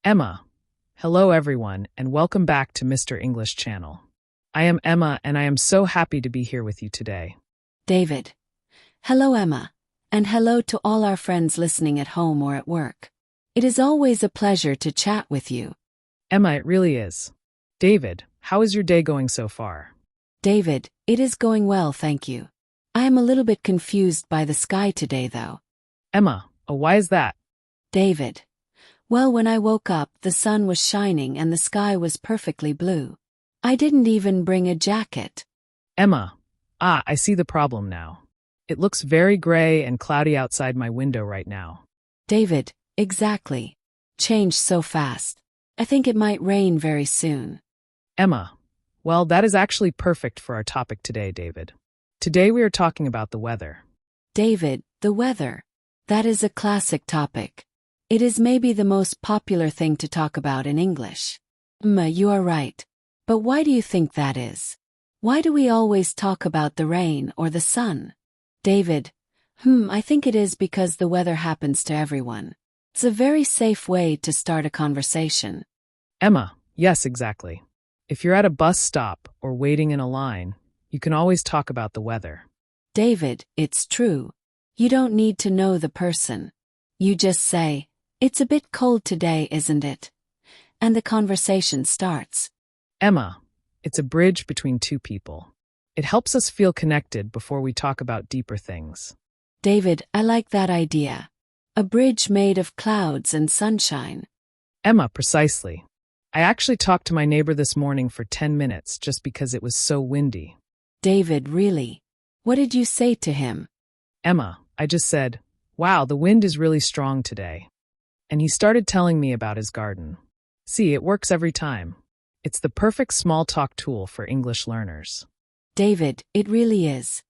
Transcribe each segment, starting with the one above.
Emma. Hello everyone, and welcome back to Mr. English channel. I am Emma, and I am so happy to be here with you today. David. Hello, Emma. And hello to all our friends listening at home or at work. It is always a pleasure to chat with you. Emma, it really is. David, how is your day going so far? David, it is going well, thank you. I am a little bit confused by the sky today, though. Emma, why is that? David. Well, when I woke up, the sun was shining and the sky was perfectly blue. I didn't even bring a jacket. Emma. I see the problem now. It looks very gray and cloudy outside my window right now. David, exactly. Changed so fast. I think it might rain very soon. Emma. Well, that is actually perfect for our topic today, David. Today we are talking about the weather. David, the weather. That is a classic topic. It is maybe the most popular thing to talk about in English. Emma, you are right. But why do you think that is? Why do we always talk about the rain or the sun? David. I think it is because the weather happens to everyone. It's a very safe way to start a conversation. Emma, yes, exactly. If you're at a bus stop or waiting in a line, you can always talk about the weather. David, it's true. You don't need to know the person. You just say, "It's a bit cold today, isn't it?" And the conversation starts. Emma, it's a bridge between two people. It helps us feel connected before we talk about deeper things. David, I like that idea. A bridge made of clouds and sunshine. Emma, precisely. I actually talked to my neighbor this morning for 10 minutes just because it was so windy. David, really? What did you say to him? Emma, I just said, "Wow, the wind is really strong today." And he started telling me about his garden. See, it works every time. It's the perfect small talk tool for English learners. David, it really is.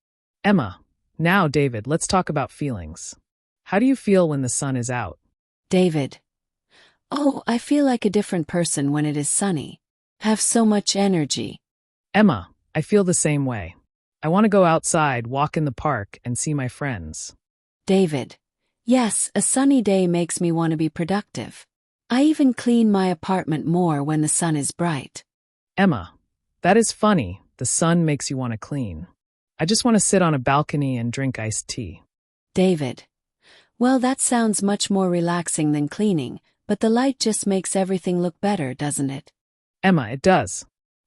Emma, now David, let's talk about feelings. How do you feel when the sun is out? David. Oh, I feel like a different person when it is sunny. Have so much energy. Emma, I feel the same way. I want to go outside, walk in the park, and see my friends. David. Yes, a sunny day makes me want to be productive. I even clean my apartment more when the sun is bright. Emma, that is funny. The sun makes you want to clean. I just want to sit on a balcony and drink iced tea. David. Well, that sounds much more relaxing than cleaning, but the light just makes everything look better, doesn't it? Emma, it does.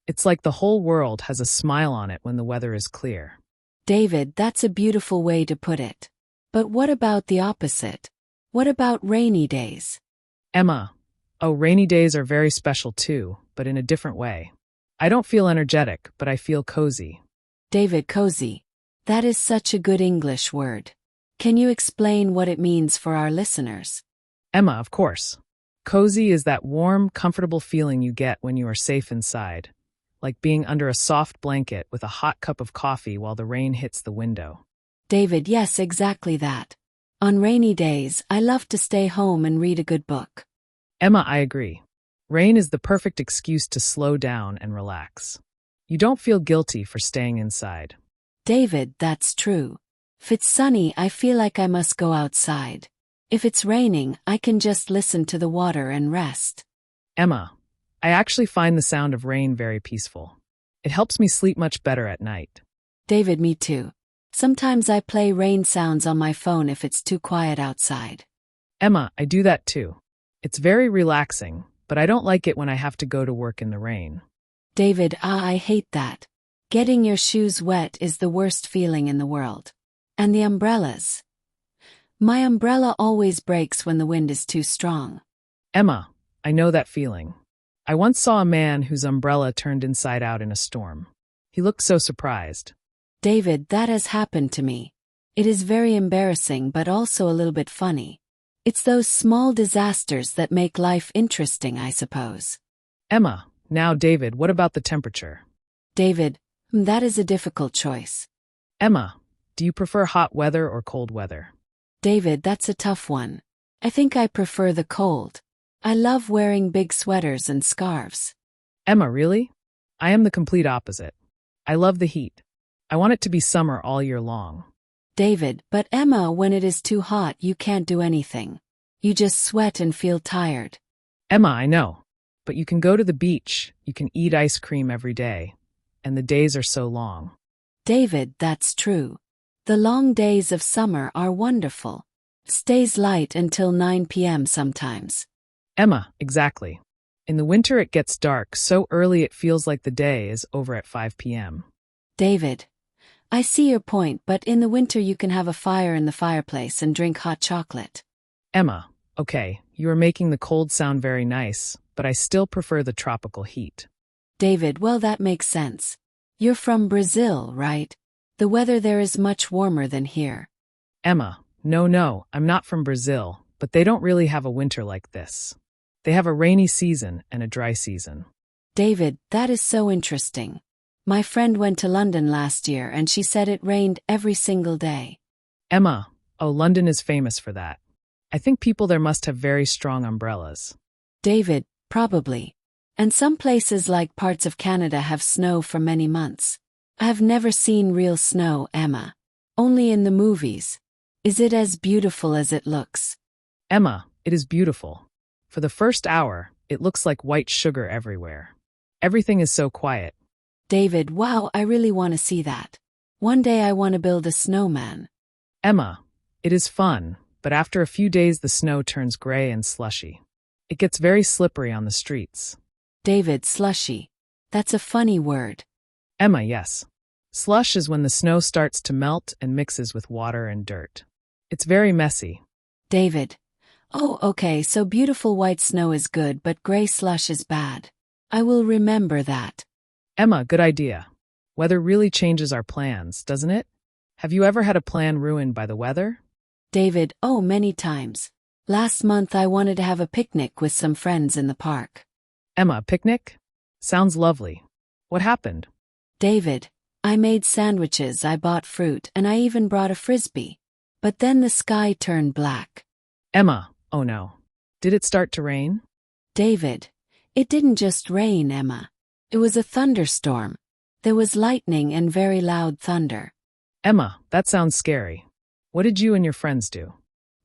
It's like the whole world has a smile on it when the weather is clear. David, that's a beautiful way to put it. But what about the opposite? What about rainy days? Emma, rainy days are very special too, but in a different way. I don't feel energetic, but I feel cozy. David, cozy. That is such a good English word. Can you explain what it means for our listeners? Emma, of course. Cozy is that warm, comfortable feeling you get when you are safe inside, like being under a soft blanket with a hot cup of coffee while the rain hits the window. David, yes, exactly that. On rainy days, I love to stay home and read a good book. Emma, I agree. Rain is the perfect excuse to slow down and relax. You don't feel guilty for staying inside. David, that's true. If it's sunny, I feel like I must go outside. If it's raining, I can just listen to the water and rest. Emma, I actually find the sound of rain very peaceful. It helps me sleep much better at night. David, me too. Sometimes I play rain sounds on my phone if it's too quiet outside. Emma, I do that too. It's very relaxing, but I don't like it when I have to go to work in the rain. David, I hate that. Getting your shoes wet is the worst feeling in the world. And the umbrellas. My umbrella always breaks when the wind is too strong. Emma, I know that feeling. I once saw a man whose umbrella turned inside out in a storm. He looked so surprised. David, that has happened to me. It is very embarrassing but also a little bit funny. It's those small disasters that make life interesting, I suppose. Emma, now David, what about the temperature? David, that is a difficult choice. Emma, do you prefer hot weather or cold weather? David, that's a tough one. I think I prefer the cold. I love wearing big sweaters and scarves. Emma, really? I am the complete opposite. I love the heat. I want it to be summer all year long. David, but Emma, when it is too hot, you can't do anything. You just sweat and feel tired. Emma, I know. But you can go to the beach, you can eat ice cream every day, and the days are so long. David, that's true. The long days of summer are wonderful. Stays light until 9 p.m. sometimes. Emma, exactly. In the winter it gets dark so early it feels like the day is over at 5 p.m. David, I see your point, but in the winter you can have a fire in the fireplace and drink hot chocolate. Emma, okay, you are making the cold sound very nice, but I still prefer the tropical heat. David, well, that makes sense. You're from Brazil, right? The weather there is much warmer than here. Emma, no, I'm not from Brazil, but they don't really have a winter like this. They have a rainy season and a dry season. David, that is so interesting. My friend went to London last year and she said it rained every single day. Emma, oh, London is famous for that. I think people there must have very strong umbrellas. David, probably. And some places like parts of Canada have snow for many months. I have never seen real snow, Emma. Only in the movies. Is it as beautiful as it looks? Emma, it is beautiful. For the first hour, it looks like white sugar everywhere. Everything is so quiet. David, wow, I really want to see that. One day I want to build a snowman. Emma, it is fun, but after a few days the snow turns gray and slushy. It gets very slippery on the streets. David, slushy. That's a funny word. Emma, yes. Slush is when the snow starts to melt and mixes with water and dirt. It's very messy. David. Oh, okay, so beautiful white snow is good, but gray slush is bad. I will remember that. Emma, good idea. Weather really changes our plans, doesn't it? Have you ever had a plan ruined by the weather? David, oh, many times. Last month I wanted to have a picnic with some friends in the park. Emma, picnic? Sounds lovely. What happened? David, I made sandwiches, I bought fruit, and I even brought a frisbee. But then the sky turned black. Emma, oh no. Did it start to rain? David, it didn't just rain, Emma. It was a thunderstorm. There was lightning and very loud thunder. Emma, that sounds scary. What did you and your friends do?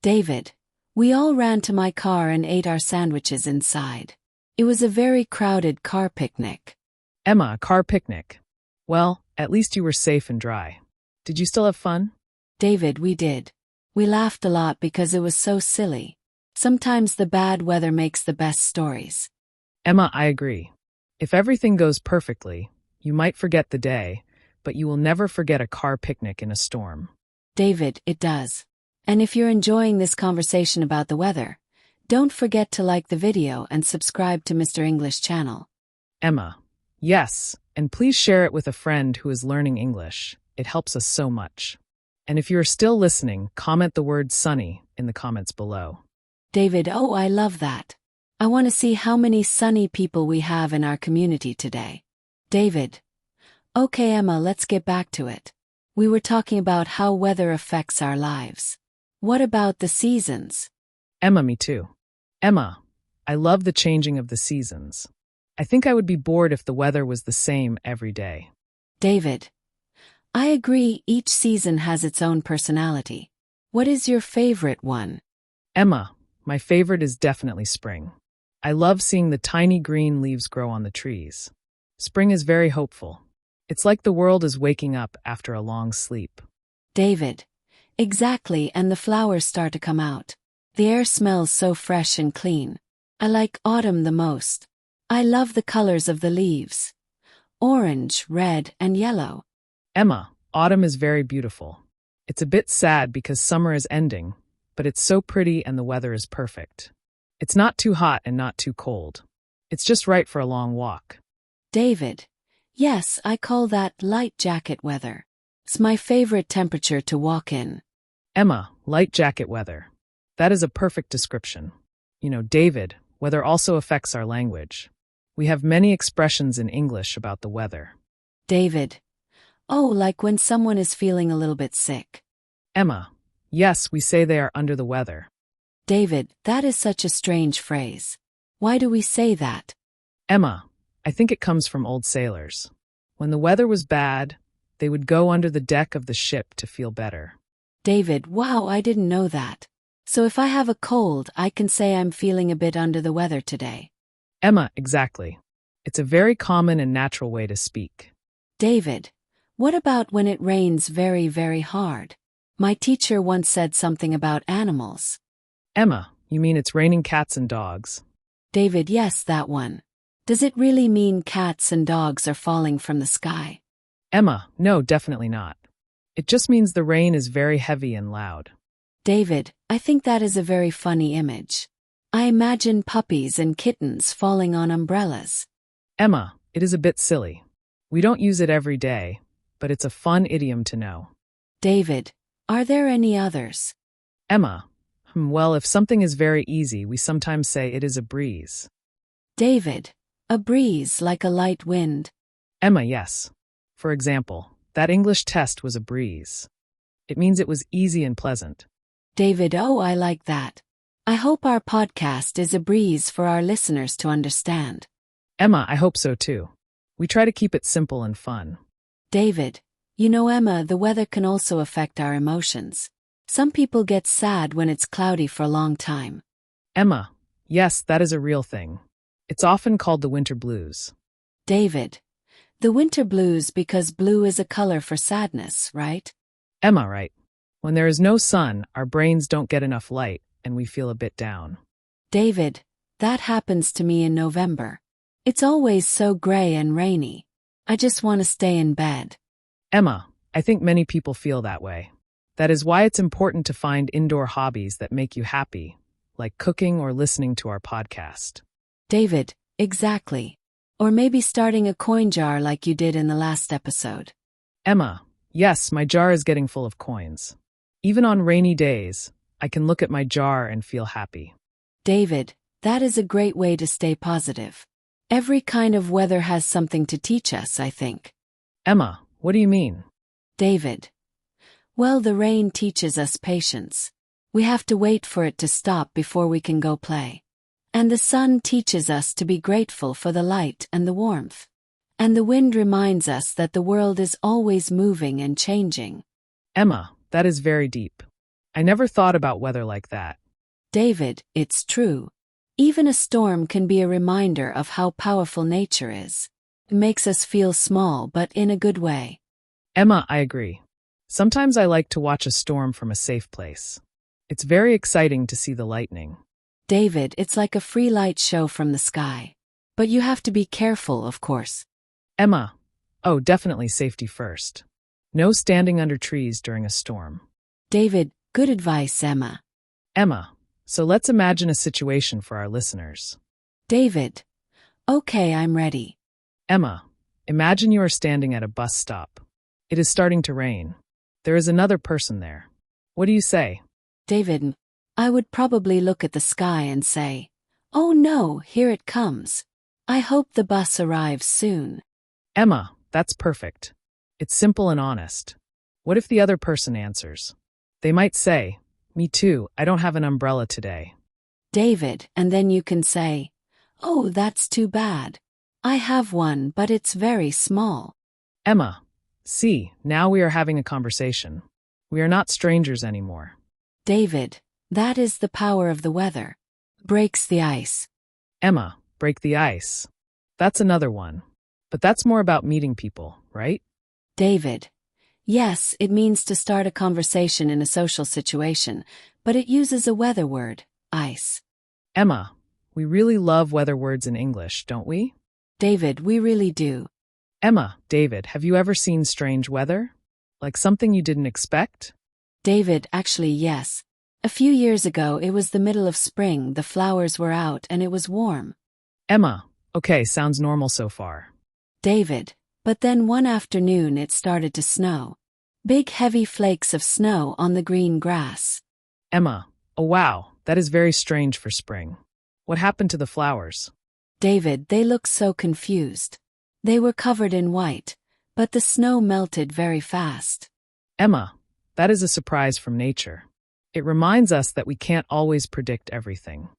David, we all ran to my car and ate our sandwiches inside. It was a very crowded car picnic. Emma, a car picnic. Well, at least you were safe and dry. Did you still have fun? David, we did. We laughed a lot because it was so silly. Sometimes the bad weather makes the best stories. Emma, I agree. If everything goes perfectly, you might forget the day, but you will never forget a car picnic in a storm. David, it does. And if you're enjoying this conversation about the weather, don't forget to like the video and subscribe to Mr. English channel. Emma, yes, and please share it with a friend who is learning English. It helps us so much. And if you are still listening, comment the word sunny in the comments below. David, oh, I love that. I want to see how many sunny people we have in our community today. David. Okay, Emma, let's get back to it. We were talking about how weather affects our lives. What about the seasons? Emma, me too. Emma, I love the changing of the seasons. I think I would be bored if the weather was the same every day. David. I agree, each season has its own personality. What is your favorite one? Emma, my favorite is definitely spring. I love seeing the tiny green leaves grow on the trees. Spring is very hopeful. It's like the world is waking up after a long sleep. David. Exactly, and the flowers start to come out. The air smells so fresh and clean. I like autumn the most. I love the colors of the leaves. Orange, red, and yellow. Emma, autumn is very beautiful. It's a bit sad because summer is ending, but it's so pretty and the weather is perfect. It's not too hot and not too cold. It's just right for a long walk. David. Yes, I call that light jacket weather. It's my favorite temperature to walk in. Emma, light jacket weather. That is a perfect description. You know, David, weather also affects our language. We have many expressions in English about the weather. David. Oh, like when someone is feeling a little bit sick. Emma, yes, we say they are under the weather. David, that is such a strange phrase. Why do we say that? Emma, I think it comes from old sailors. When the weather was bad, they would go under the deck of the ship to feel better. David, wow, I didn't know that. So if I have a cold, I can say I'm feeling a bit under the weather today. Emma, exactly. It's a very common and natural way to speak. David, what about when it rains very, very hard? My teacher once said something about animals. Emma, you mean it's raining cats and dogs? David, yes, that one. Does it really mean cats and dogs are falling from the sky? Emma, no, definitely not. It just means the rain is very heavy and loud. David, I think that is a very funny image. I imagine puppies and kittens falling on umbrellas. Emma, it is a bit silly. We don't use it every day, but it's a fun idiom to know. David, are there any others? Emma, well, if something is very easy, we sometimes say it is a breeze. David, a breeze like a light wind. Emma, yes. For example, that English test was a breeze. It means it was easy and pleasant. David, oh, I like that. I hope our podcast is a breeze for our listeners to understand. Emma, I hope so too. We try to keep it simple and fun. David, you know, Emma, the weather can also affect our emotions. Some people get sad when it's cloudy for a long time. Emma, yes, that is a real thing. It's often called the winter blues. David, the winter blues because blue is a color for sadness, right? Emma, right. When there is no sun, our brains don't get enough light, and we feel a bit down. David, that happens to me in November. It's always so gray and rainy. I just want to stay in bed. Emma, I think many people feel that way. That is why it's important to find indoor hobbies that make you happy, like cooking or listening to our podcast. David, exactly. Or maybe starting a coin jar like you did in the last episode. Emma, yes, my jar is getting full of coins. Even on rainy days, I can look at my jar and feel happy. David, that is a great way to stay positive. Every kind of weather has something to teach us, I think. Emma, what do you mean? David, well, the rain teaches us patience. We have to wait for it to stop before we can go play. And the sun teaches us to be grateful for the light and the warmth. And the wind reminds us that the world is always moving and changing. Emma, that is very deep. I never thought about weather like that. David, it's true. Even a storm can be a reminder of how powerful nature is. It makes us feel small, but in a good way. Emma, I agree. Sometimes I like to watch a storm from a safe place. It's very exciting to see the lightning. David, it's like a free light show from the sky. But you have to be careful, of course. Emma, oh, definitely safety first. No standing under trees during a storm. David, good advice, Emma. Emma, so let's imagine a situation for our listeners. David, okay, I'm ready. Emma, imagine you are standing at a bus stop. It is starting to rain. There is another person there. What do you say? David, I would probably look at the sky and say, oh no, here it comes. I hope the bus arrives soon. Emma, that's perfect. It's simple and honest. What if the other person answers? They might say, me too, I don't have an umbrella today. David, and then you can say, oh, that's too bad. I have one, but it's very small. Emma, see, now we are having a conversation. We are not strangers anymore. David, that is the power of the weather. Breaks the ice. Emma, break the ice. That's another one. But that's more about meeting people, right? David, yes, it means to start a conversation in a social situation, but it uses a weather word, ice. Emma, we really love weather words in English, don't we? David, we really do. Emma, David, have you ever seen strange weather? Like something you didn't expect? David, actually, yes. A few years ago, it was the middle of spring, the flowers were out, and it was warm. Emma, okay, sounds normal so far. David, but then one afternoon it started to snow. Big heavy flakes of snow on the green grass. Emma, oh wow, that is very strange for spring. What happened to the flowers? David, they looked so confused. They were covered in white, but the snow melted very fast. Emma, that is a surprise from nature. It reminds us that we can't always predict everything.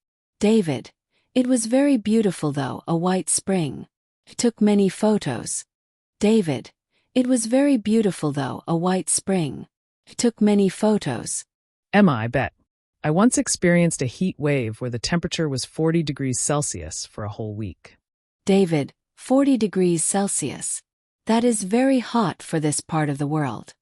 David, it was very beautiful though, a white spring. I took many photos. David, it was very beautiful though, a white spring. I took many photos. Emma, I bet. I once experienced a heat wave where the temperature was 40 degrees Celsius for a whole week. David, 40 degrees Celsius. That is very hot for this part of the world.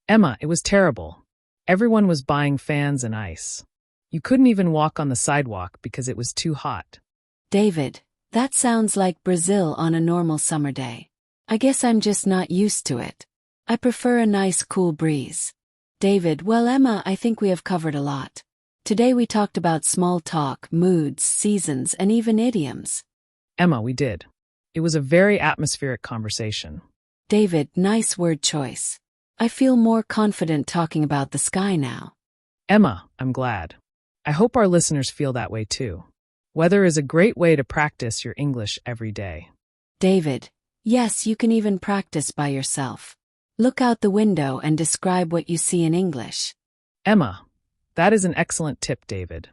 Emma, it was terrible. Everyone was buying fans and ice. You couldn't even walk on the sidewalk because it was too hot. David, that sounds like Brazil on a normal summer day. I guess I'm just not used to it. I prefer a nice cool breeze. David, well, Emma, I think we have covered a lot. Today we talked about small talk, moods, seasons, and even idioms. Emma, we did. It was a very atmospheric conversation. David, nice word choice. I feel more confident talking about the sky now. Emma, I'm glad. I hope our listeners feel that way too. Weather is a great way to practice your English every day. David, yes, you can even practice by yourself. Look out the window and describe what you see in English. Emma, that is an excellent tip, David.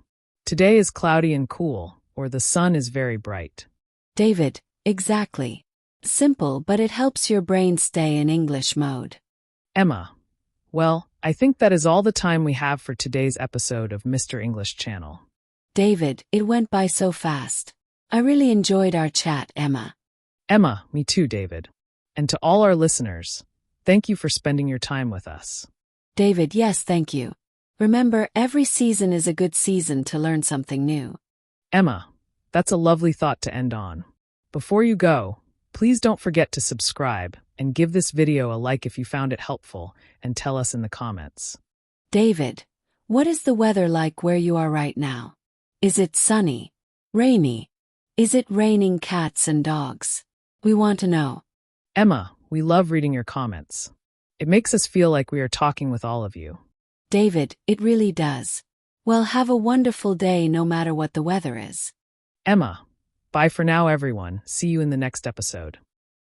Today is cloudy and cool, or the sun is very bright. David, exactly. Simple, but it helps your brain stay in English mode. Emma, well, I think that is all the time we have for today's episode of Mr. English Channel. David, it went by so fast. I really enjoyed our chat, Emma. Emma, me too, David. And to all our listeners, thank you for spending your time with us. David, yes, thank you. Remember, every season is a good season to learn something new. Emma, that's a lovely thought to end on. Before you go, please don't forget to subscribe and give this video a like if you found it helpful, and tell us in the comments. David, what is the weather like where you are right now? Is it sunny? Rainy? Is it raining cats and dogs? We want to know. Emma, we love reading your comments. It makes us feel like we are talking with all of you. David, it really does. Well, have a wonderful day no matter what the weather is. Emma, bye for now, everyone. See you in the next episode.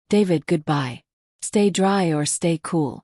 David, goodbye. Stay dry or stay cool.